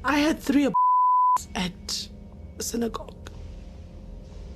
I had 3 at a synagogue.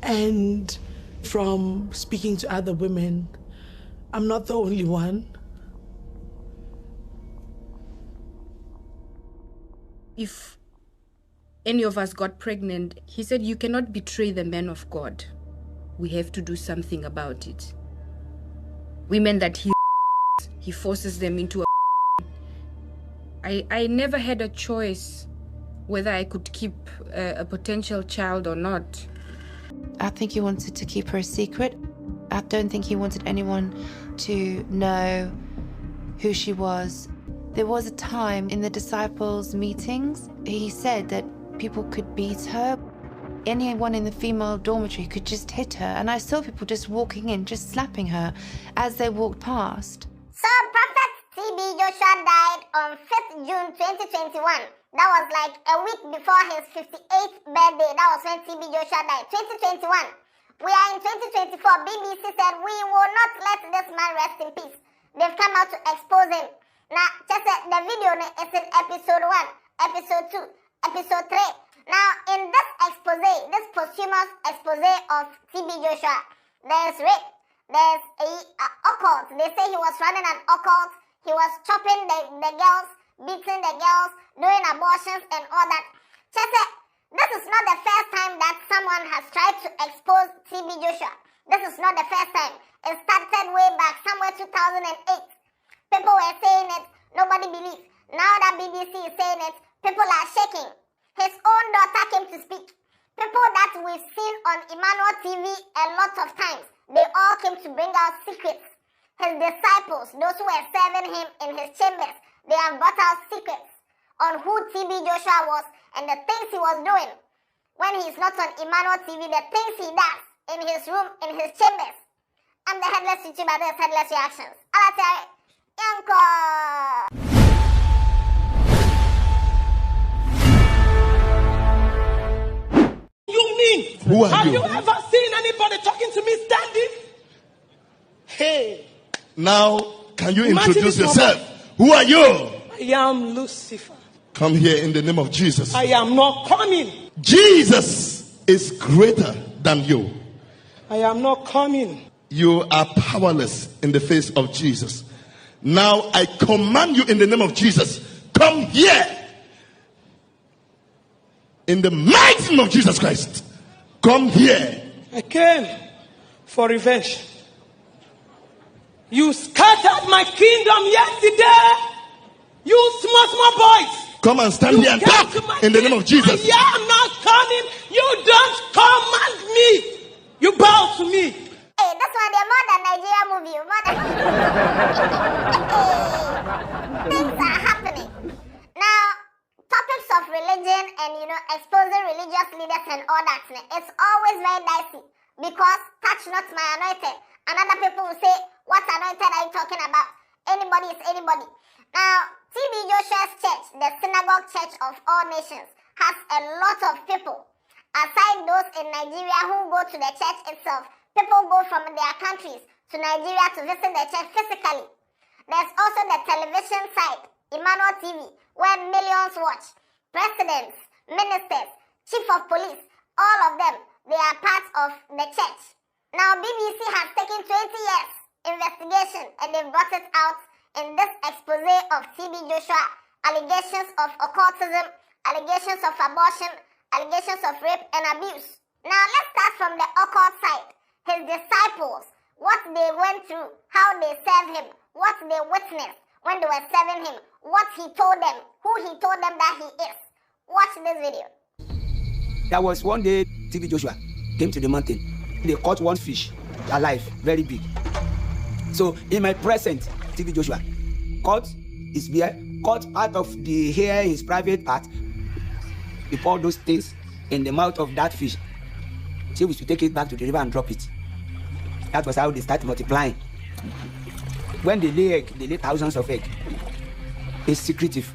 And from speaking to other women, I'm not the only one. If any of us got pregnant, he said, you cannot betray the man of God. We have to do something about it. Women that he forces them into a I never had a choice whether I could keep a potential child or not. I think he wanted to keep her a secret. I don't think he wanted anyone to know who she was. There was a time in the disciples' meetings, he said that people could beat her. Anyone in the female dormitory could just hit her, and I saw people just walking in, just slapping her as they walked past. So Prophet TB Joshua died on 5th June 2021. That was like a week before his 58th birthday. That was when TB Joshua died. 2021. We are in 2024. BBC said we will not let this man rest in peace. They've come out to expose him. Now, just the video is in episode 1, episode 2, episode 3. Now, in this expose, this posthumous expose of TB Joshua, there's rape, there's occult. They say he was running an occult. He was chopping the girls, beating the girls, doing abortions and all that. Just this is not the first time that someone has tried to expose TB Joshua. This is not the first time. It started way back, somewhere 2008. People were saying it, nobody believed. Now that BBC is saying it, people are shaking. His own daughter came to speak. People that we've seen on Emmanuel TV a lot of times, they all came to bring out secrets. His disciples, those who were serving him in his chambers, they have brought out secrets on who TB Joshua was and the things he was doing. When he's not on Emmanuel TV, the things he does in his room, in his chambers. I'm the Headless YouTuber, this is Headless Reactions. You mean? Who are Have you? you ever seen anybody talking to me standing? Hey. Now, can you Imagine introduce this yourself? Who are you? I am Lucifer. Come here in the name of Jesus. I am not coming. Jesus is greater than you. I am not coming. You are powerless in the face of Jesus. Now I command you in the name of Jesus, come here. In the mighty name of Jesus Christ, come here. I came for revenge. You scattered my kingdom yesterday. You small boys. Come and stand here and talk in the name of Jesus. I am not coming. You don't command me. You bow to me. Hey, that's why they're more than Nigeria movie. More than... Hey, things are happening. Now, topics of religion and, exposing religious leaders and all that, it's always very dicey. Because touch not my anointed. And other people will say, what anointed are you talking about? Anybody is anybody. Now, TB Joshua's church, the synagogue church of all nations, has a lot of people. Aside those in Nigeria who go to the church itself, people go from their countries to Nigeria to visit the church physically. There's also the television side, Emmanuel TV, where millions watch. Presidents, ministers, chief of police, all of them, they are part of the church. Now, BBC has taken 20 years investigation and they've brought it out in this expose of TB Joshua, allegations of occultism, allegations of abortion, allegations of rape and abuse. Now, let's start from the occult side. His disciples, what they went through, how they served him, what they witnessed when they were serving him, what he told them, who he told them that he is. Watch this video. There was one day TB Joshua came to the mountain. They caught one fish alive, very big. So in my presence, TB Joshua caught his beard, cut out of the hair, his private part. He poured those things in the mouth of that fish. So we should take it back to the river and drop it. That was how they start multiplying. When they lay egg, they lay thousands of eggs. It's secretive.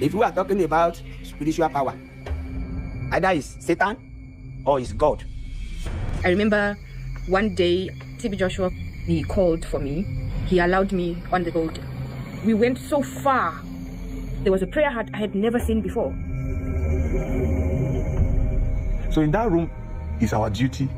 If we are talking about spiritual power, either it's Satan or it's God. I remember one day, TB Joshua, he called for me. He allowed me on the boat. We went so far There was a prayer I had never seen before. So in that room, it's our duty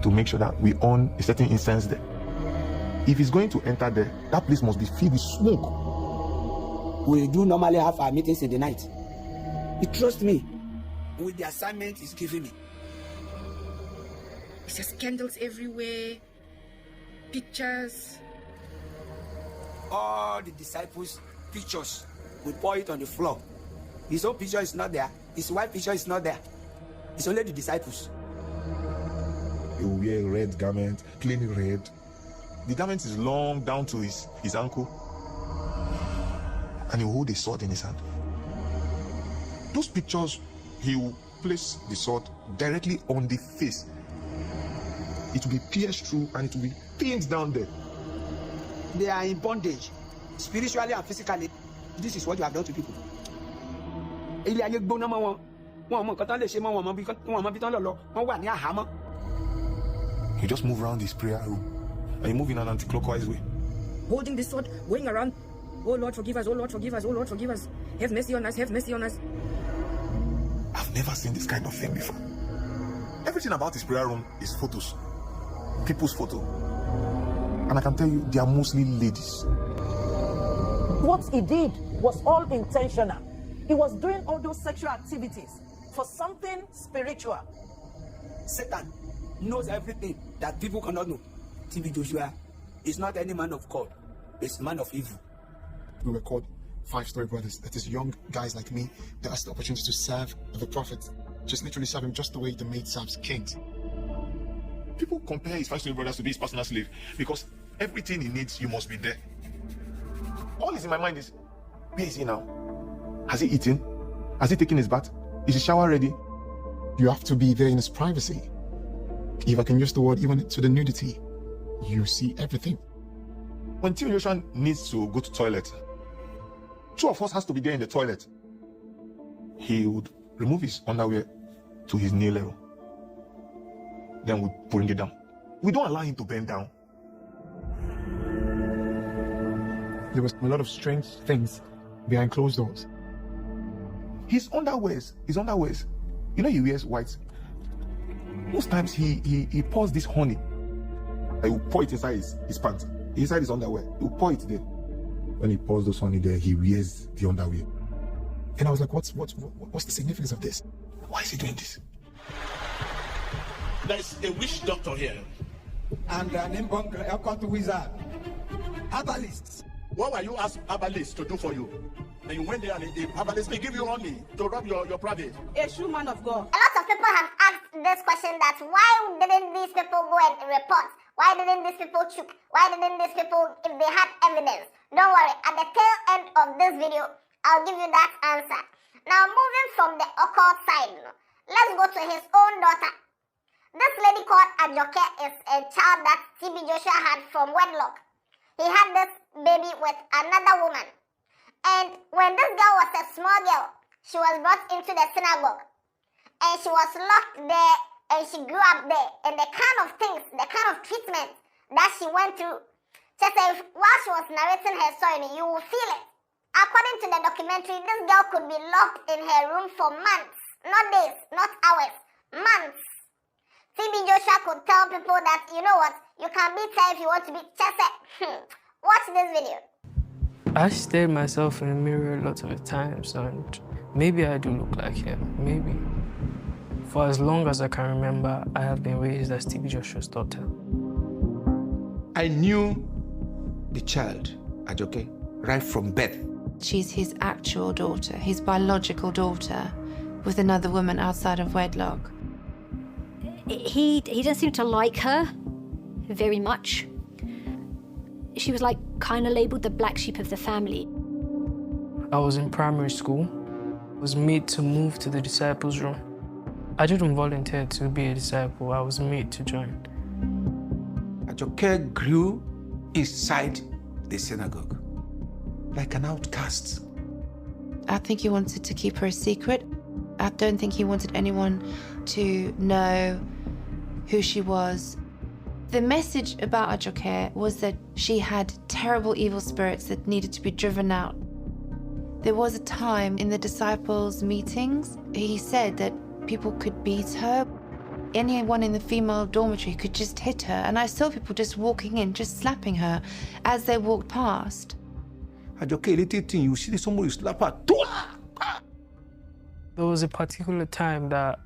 to make sure that we own a certain incense there. If he's going to enter there, that place must be filled with smoke. We do normally have our meetings in the night. He trusts me with the assignment he's giving me. It's just candles everywhere, pictures. All the disciples' pictures, we pour it on the floor. His own picture is not there. His wife picture is not there. It's only the disciples. He will wear a red garment, plain red. The garment is long down to his ankle. And he will hold a sword in his hand. Those pictures, he will place the sword directly on the face. It will be pierced through and it will be pinned down there. They are in bondage, spiritually and physically. This is what you have done to people. You just move around this prayer room and you move in an anti-clockwise way. Holding this sword, going around. Oh Lord, forgive us. Oh Lord, forgive us. Oh Lord, forgive us. Have mercy on us. Have mercy on us. I've never seen this kind of thing before. Everything about this prayer room is photos. People's photo. And I can tell you, they are mostly ladies. What he did was all intentional. He was doing all those sexual activities for something spiritual. Satan knows everything that people cannot know. TB Joshua is not any man of God. He's a man of evil. We were called 5 story brothers. That is young guys like me that has the opportunity to serve the prophet. Just literally serve him just the way the maid serves kings. People compare his 5 story brothers to be his personal slave because everything he needs, you must be there. All is in my mind is, where is he now? Has he eaten? Has he taken his bath? Is his shower ready? You have to be there in his privacy. If I can use the word, even to the nudity, you see everything. When TB Joshua needs to go to toilet, 2 of us has to be there in the toilet. He would remove his underwear to his knee level. Then we bring it down. We don't allow him to bend down. There was a lot of strange things behind closed doors. His underwears, you know he wears white. Most times he pours this honey. He will pour it inside his pants, inside his underwear. He will pour it there. When he pours this honey there, he wears the underwear. And I was like, what's the significance of this? Why is he doing this? There's a witch doctor here. And an occult wizard. Herbalists. What were you asked Herbalists to do for you? And you went there and the Herbalists may give you honey to rub your private. A true man of God. A lot of people have asked this question, that why didn't these people go and report? Why didn't these people choke? Why didn't these people, if they had evidence? Don't worry, at the tail end of this video, I'll give you that answer. Now moving from the occult side, let's go to his own daughter. This lady called Ajoke is a child that TB Joshua had from wedlock. He had this baby with another woman. And when this girl was a small girl, she was brought into the synagogue. And she was locked there and she grew up there. And the kind of things, the kind of treatment that she went through, just while she was narrating her story, you will feel it. According to the documentary, this girl could be locked in her room for months. Not days, not hours, months. TB Joshua could tell people that, you know what, you can beat her if you want to beat Chese. Watch this video. I stared myself in the mirror a lot of the times, and maybe I do look like him, maybe. For as long as I can remember, I have been raised as TB Joshua's daughter. I knew the child, Ajoke, right from birth. She's his actual daughter, his biological daughter, with another woman outside of wedlock. He doesn't seem to like her very much. She was like kind of labeled the black sheep of the family. I was in primary school. I was made to move to the disciples' room. I didn't volunteer to be a disciple. I was made to join. Ajoke grew inside the synagogue, like an outcast. I think he wanted to keep her a secret. I don't think he wanted anyone to know who she was. The message about Ajoke was that she had terrible evil spirits that needed to be driven out. There was a time in the disciples' meetings, he said that people could beat her. Anyone in the female dormitory could just hit her. And I saw people just walking in, just slapping her as they walked past. You see somebody slap her. There was a particular time that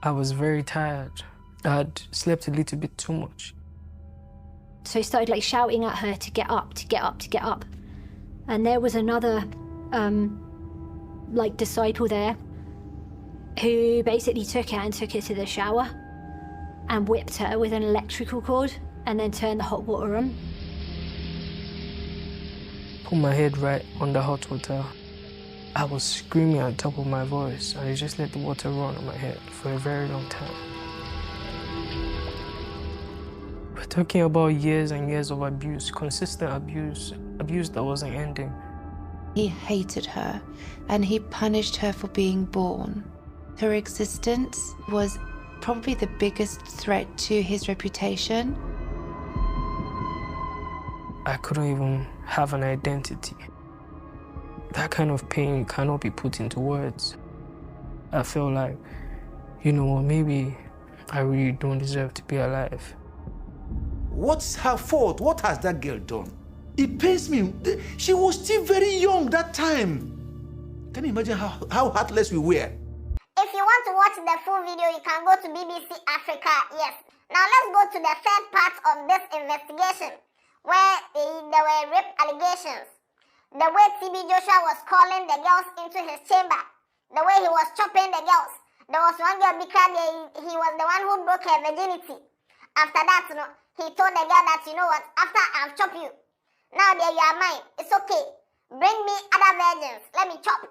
I was very tired. I had slept a little bit too much. So he started like shouting at her to get up, to get up, to get up. And there was another like disciple there who basically took her and took her to the shower and whipped her with an electrical cord and then turned the hot water on. Put my head right on the hot water. I was screaming at the top of my voice, and I just let the water run on my head for a very long time. We're talking about years and years of abuse, consistent abuse, abuse that wasn't ending. He hated her, and he punished her for being born. Her existence was probably the biggest threat to his reputation. I couldn't even have an identity. That kind of pain cannot be put into words. I felt like, you know what, maybe I really don't deserve to be alive. What's her fault? What has that girl done? It pains me. She was still very young that time. Can you imagine how heartless we were? If you want to watch the full video, you can go to BBC Africa, yes. Now let's go to the third part of this investigation, where there were rape allegations. The way TB Joshua was calling the girls into his chamber, the way he was chopping the girls. There was one girl, because he was the one who broke her virginity. After that, he told the girl that, you know what, after I've chopped you, now that you are mine, it's okay. Bring me other virgins, let me chop.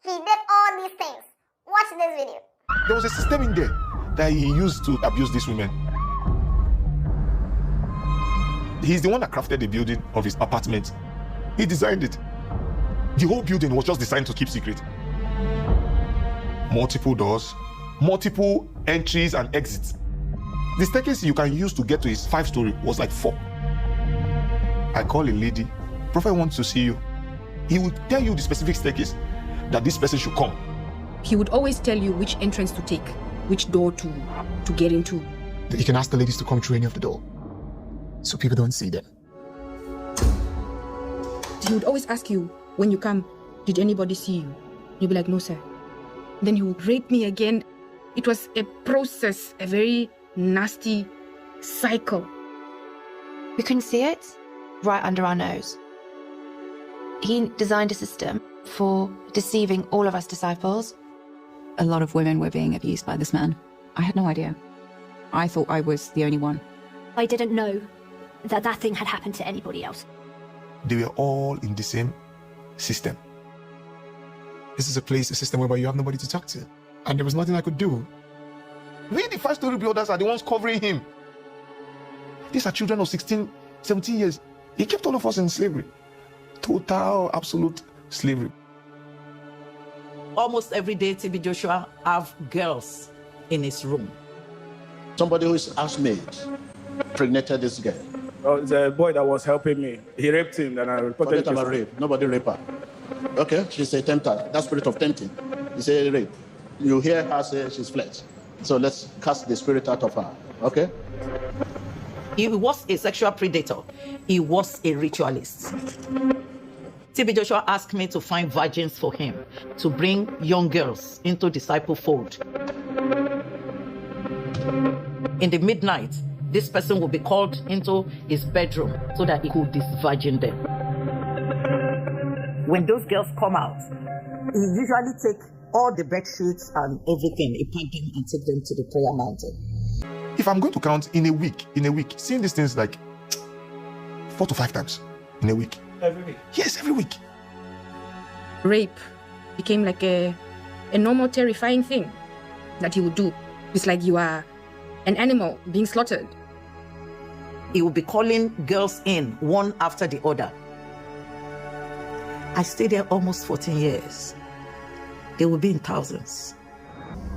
He did all these things. Watch this video. There was a system in there that he used to abuse these women. He's the one that crafted the building of his apartment. He designed it. The whole building was just designed to keep secret. Multiple doors, multiple entries and exits. The staircase you can use to get to his 5-story was like 4. I call a lady, Prophet wants to see you. He would tell you the specific staircase that this person should come. He would always tell you which entrance to take, which door to get into. You can ask the ladies to come through any of the door, so people don't see them. He would always ask you, when you come, did anybody see you? You'd be like, no, sir. Then he would rape me again. It was a process, a very nasty cycle. We couldn't see it right under our nose. He designed a system for deceiving all of us disciples. A lot of women were being abused by this man. I had no idea. I thought I was the only one. I didn't know that that thing had happened to anybody else. They were all in the same system. This is a system whereby you have nobody to talk to. And there was nothing I could do. We, the 5-story builders, are the ones covering him. These are children of 16, 17 years. He kept all of us in slavery. Total, absolute slavery. Almost every day, TB Joshua have girls in his room. Somebody who is housemaid impregnated this girl. Oh, the boy that was helping me, he raped him, and I reported it. Rape. Nobody raped her. Okay, she's a tempter. That spirit of tempting. You say rape. You hear her say she's flesh. So let's cast the spirit out of her. Okay? He was a sexual predator. He was a ritualist. TB Joshua asked me to find virgins for him, to bring young girls into disciple fold. In the midnight, this person will be called into his bedroom so that he could disvirgin them. When those girls come out, he usually take all the bed sheets and everything, he pack them and take them to the prayer mountain. If I'm going to count in a week, seeing these things like 4 to 5 times in a week. Every week? Yes, every week. Rape became like a normal, terrifying thing that he would do. It's like you are an animal being slaughtered. He would be calling girls in, one after the other. I stayed there almost 14 years. They will be in thousands.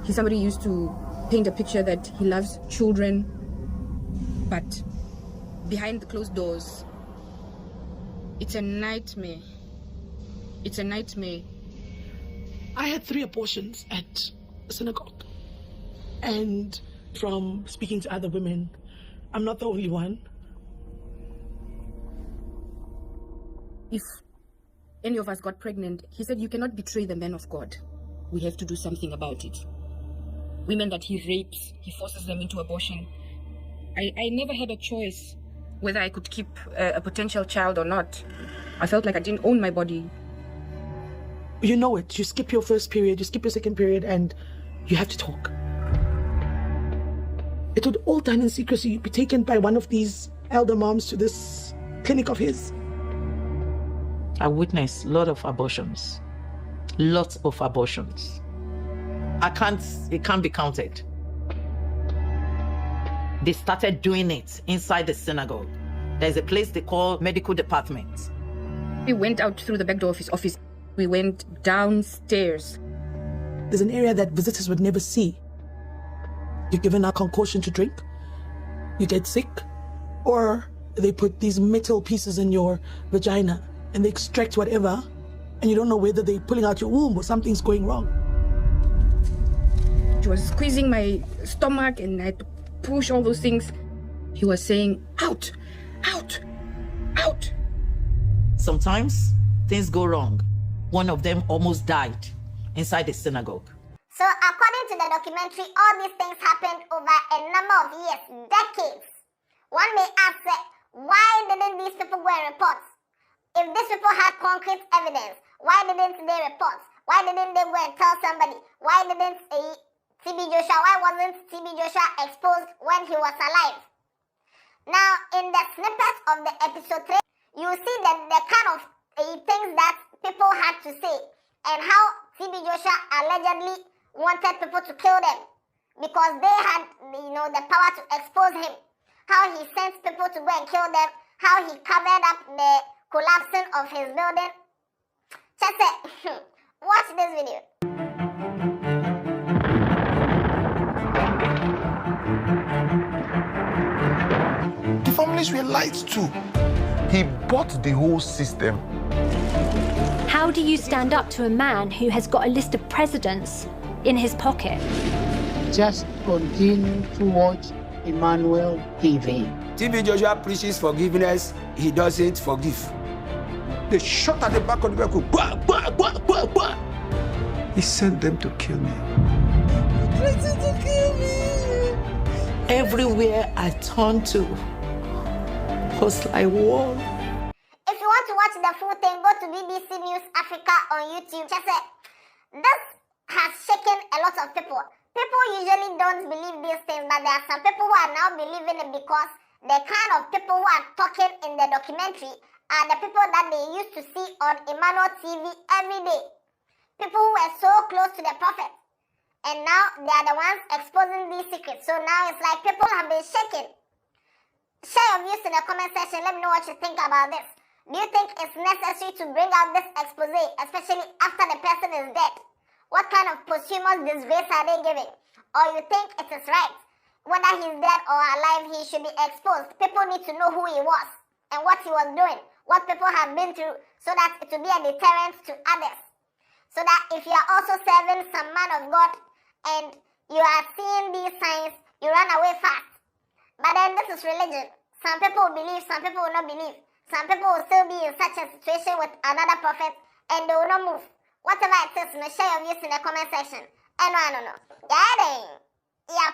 Somebody used to paint a picture that he loves children, but behind the closed doors, it's a nightmare. It's a nightmare. I had 3 abortions at a synagogue. And from speaking to other women, I'm not the only one. If any of us got pregnant, he said, you cannot betray the man of God. We have to do something about it. Women that he rapes, he forces them into abortion. I never had a choice whether I could keep a potential child or not. I felt like I didn't own my body. You know it. You skip your first period, you skip your second period, and you have to talk. It would all done in secrecy. You'd be taken by one of these elder moms to this clinic of his. I witnessed a lot of abortions. Lots of abortions. It can't be counted. They started doing it inside the synagogue. There's a place they call medical department. We went out through the back door of his office. We went downstairs. There's an area that visitors would never see. You're given a concoction to drink, you get sick, or they put these metal pieces in your vagina and they extract whatever, and you don't know whether they're pulling out your womb or something's going wrong. He was squeezing my stomach and I had to push all those things. He was saying, out, out, out. Sometimes things go wrong. One of them almost died inside the synagogue. So according to the documentary, all these things happened over a number of years, decades. One may ask, why didn't these people go and report? If these people had concrete evidence, why didn't they report? Why didn't they go and tell somebody? Why didn't why wasn't TB Joshua exposed when he was alive? Now, in the snippet of the episode 3, you see the kind of things that people had to say and how TB Joshua allegedly wanted people to kill them because they had, the power to expose him. How he sent people to go and kill them. How he covered up the collapsing of his building. Just watch this video. The families were lied to. He bought the whole system. How do you stand up to a man who has got a list of presidents in his pocket? Just continue to watch Emmanuel TV. TB Joshua preaches forgiveness, he doesn't forgive. They shot at the back of the vehicle. Bah, bah, bah, bah, bah. He sent them to kill me. Threatened to kill me. Everywhere I turned to was like war. If you want to watch the full thing, go to BBC News Africa on YouTube. Just this has shaken a lot of people. People usually don't believe these things, but there are some people who are now believing it because the kind of people who are talking in the documentary are the people that they used to see on Emmanuel TV every day. People who were so close to the prophet. And now they are the ones exposing these secrets. So now it's like people have been shaken. Share your views in the comment section. Let me know what you think about this. Do you think it's necessary to bring out this expose, especially after the person is dead? What kind of posthumous disgrace are they giving? Or you think it is right? Whether he's dead or alive, he should be exposed. People need to know who he was and what he was doing, what people have been through, so that it will be a deterrent to others. So that if you are also serving some man of God and you are seeing these signs, you run away fast. But then this is religion. Some people will believe, some people will not believe. Some people will still be in such a situation with another prophet and they will not move. Whatever it is, share your views in the comment section. And I don't know. Yeah,